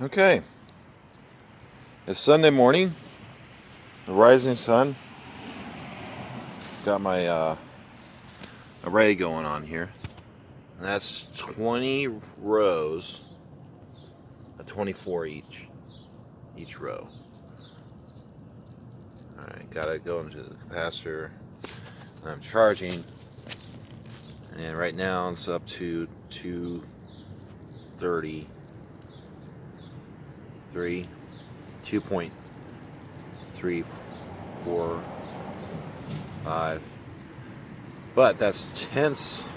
Okay, it's Sunday morning, the rising sun. Got my array going on here, and that's 20 rows, 24 each row. Alright, gotta go into the capacitor. I'm charging, and right now it's up to 2.33, 2.345, but that's hundredths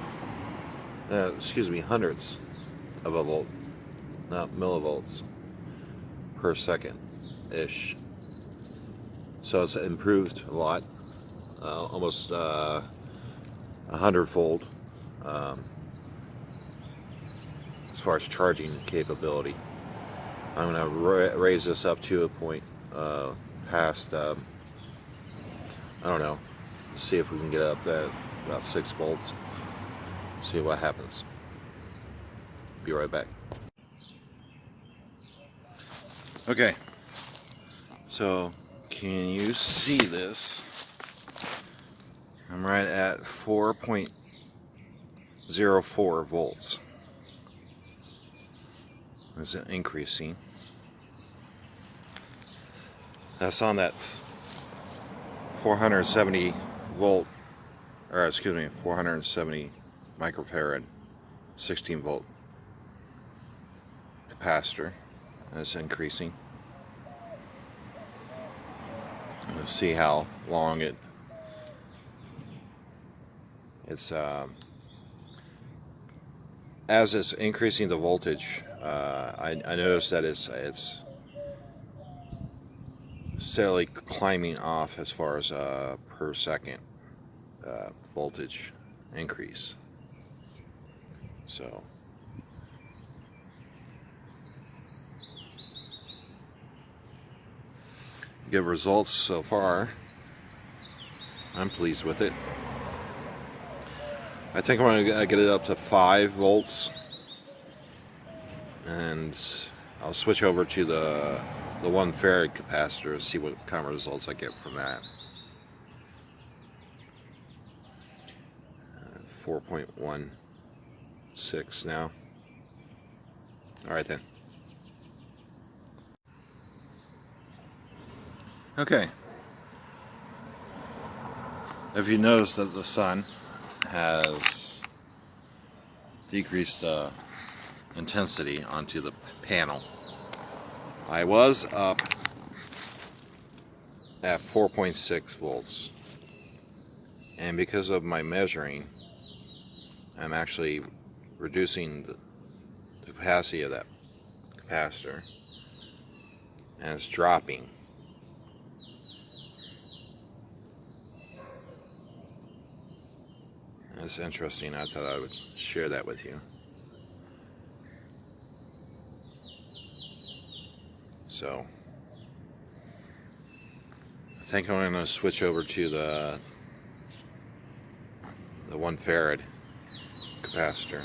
of a volt, not millivolts per second ish. So it's improved a lot, almost 100-fold as far as charging capability. I'm going to raise this up to a point past, I don't know, see if we can get up at about 6 volts, see what happens. Be right back. Okay, so can you see this? I'm right at 4.04 volts. Is it increasing? That's on that 470 volt, or excuse me, 470 microfarad, 16 volt capacitor. It's increasing. Let's see how long it's as it's increasing the voltage. I noticed that it's steadily climbing off as far as per second voltage increase. So good results so far. I'm pleased with it. I think I'm going to get it up to 5 volts, and I'll switch over to the 1 farad capacitor and see what kind of results I get from that. 4.16 now. Alright then. Okay. If you notice that the sun has decreased intensity onto the panel. I was up at 4.6 volts, and because of my measuring, I'm actually reducing the capacity of that capacitor, and it's dropping. That's interesting. I thought I would share that with you. So I think I'm going to switch over to the 1 farad capacitor,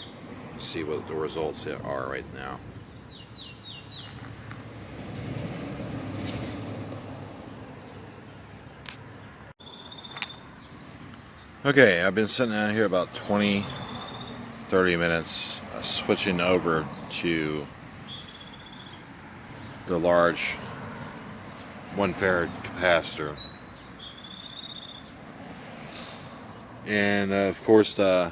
see what the results are right now. Okay, I've been sitting out here about 20-30 minutes, switching over to the large 1 farad capacitor, and of course the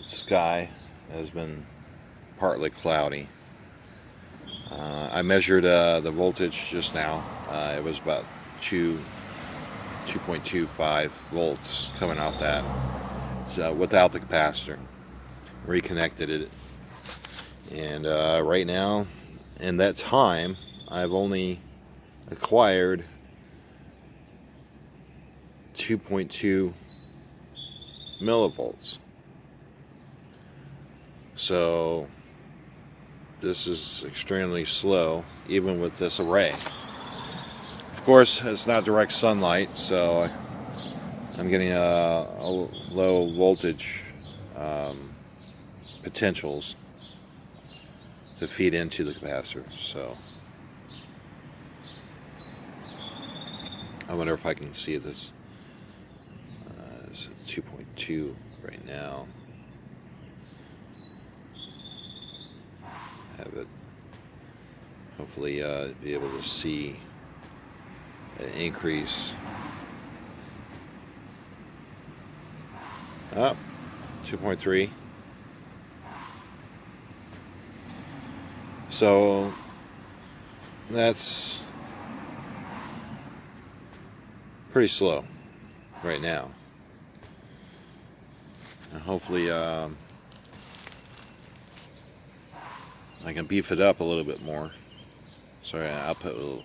sky has been partly cloudy. I measured the voltage just now. It was about 2.25 volts coming off that, so without the capacitor. Reconnected it, and right now in that time I've only acquired 2.2 millivolts. So this is extremely slow, even with this array. Of course, it's not direct sunlight, so I'm getting a low voltage potentials to feed into the capacitor. So I wonder if I can see this. It's 2.2 right now. Have it hopefully be able to see an increase. Up 2.3. So that's pretty slow right now. And hopefully I can beef it up a little bit more. Sorry, I'll put a little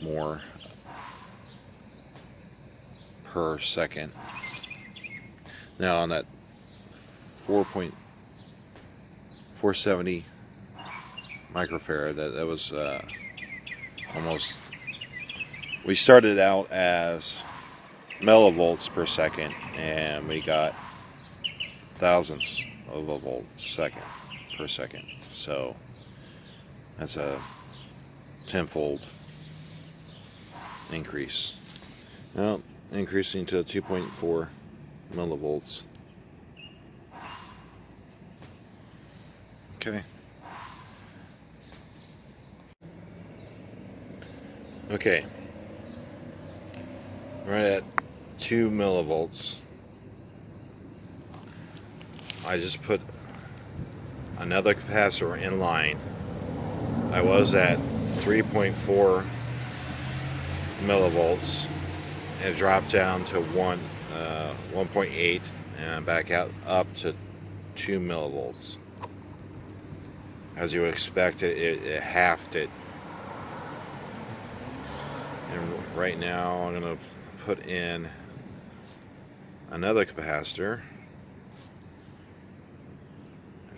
more per second. Now on that 4.470 microfarad, that was almost, we started out as millivolts per second and we got thousandths of a volt per second. So that's a tenfold increase. Now increasing to 2.4 millivolts. Okay. Okay. Right at 2 millivolts. I just put another capacitor in line. I was at 3.4 millivolts and it dropped down to 1.8 and back out up to 2 millivolts. As you would expect, it halved it. And right now I'm going to put in another capacitor.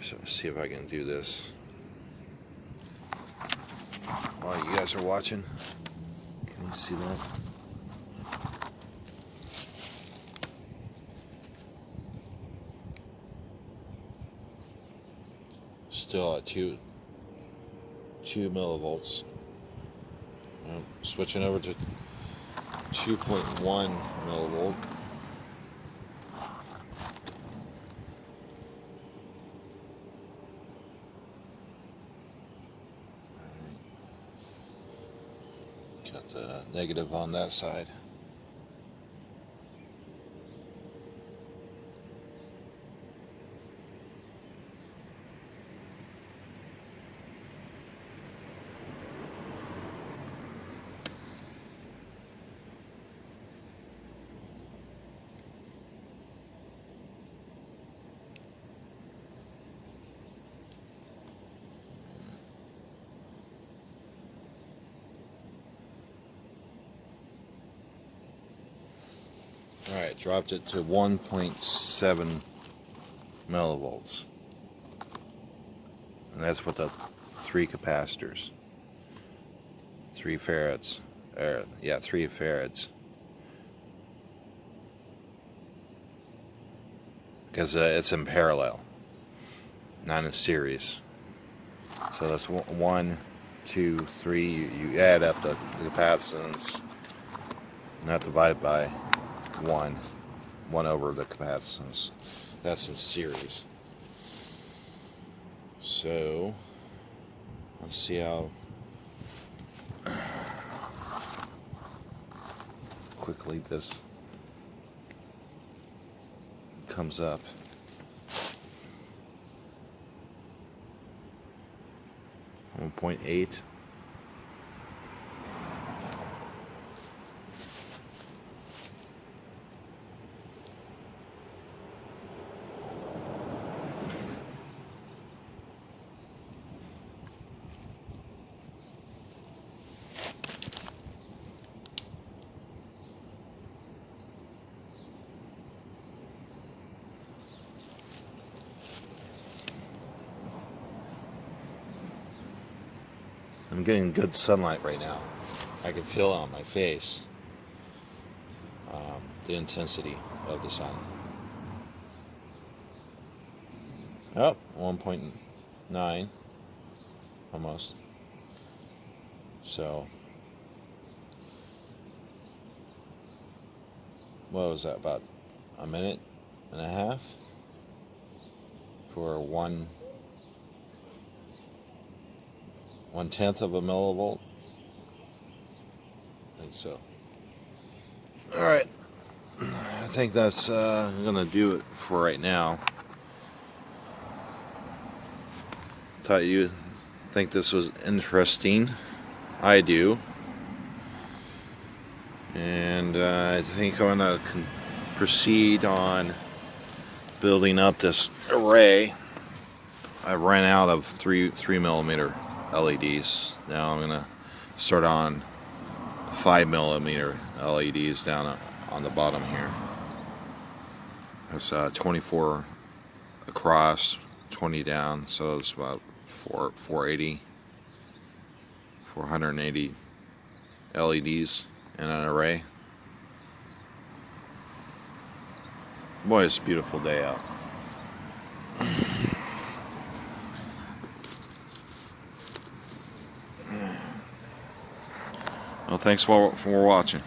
So let's see if I can do this while you guys are watching. Can you see that? Still at 2 millivolts. I'm switching over to 2.1 millivolt. Got the negative on that side. Alright, dropped it to 1.7 millivolts. And that's with the 3 capacitors. 3 farads. 3 farads. Because it's in parallel, not in series. So that's 1, 2, 3. You add up the capacitance, not divided by 1 over the capacitance. That's in series. So let's see how quickly this comes up. 1.8. I'm getting good sunlight right now. I can feel it on my face, the intensity of the sun. Oh, 1.9. 9 almost. So what was that, about a minute and a half for 1/10 of a millivolt? I think so. All right, I think that's gonna do it for right now. Thought you think this was interesting. I do. And I think I'm gonna proceed on building up this array. I ran out of 3mm LEDs. Now I'm gonna start on 5mm LEDs down on the bottom here. That's 24 across, 20 down, so it's about 480 LEDs in an array. Boy, it's a beautiful day out. Well, thanks for watching.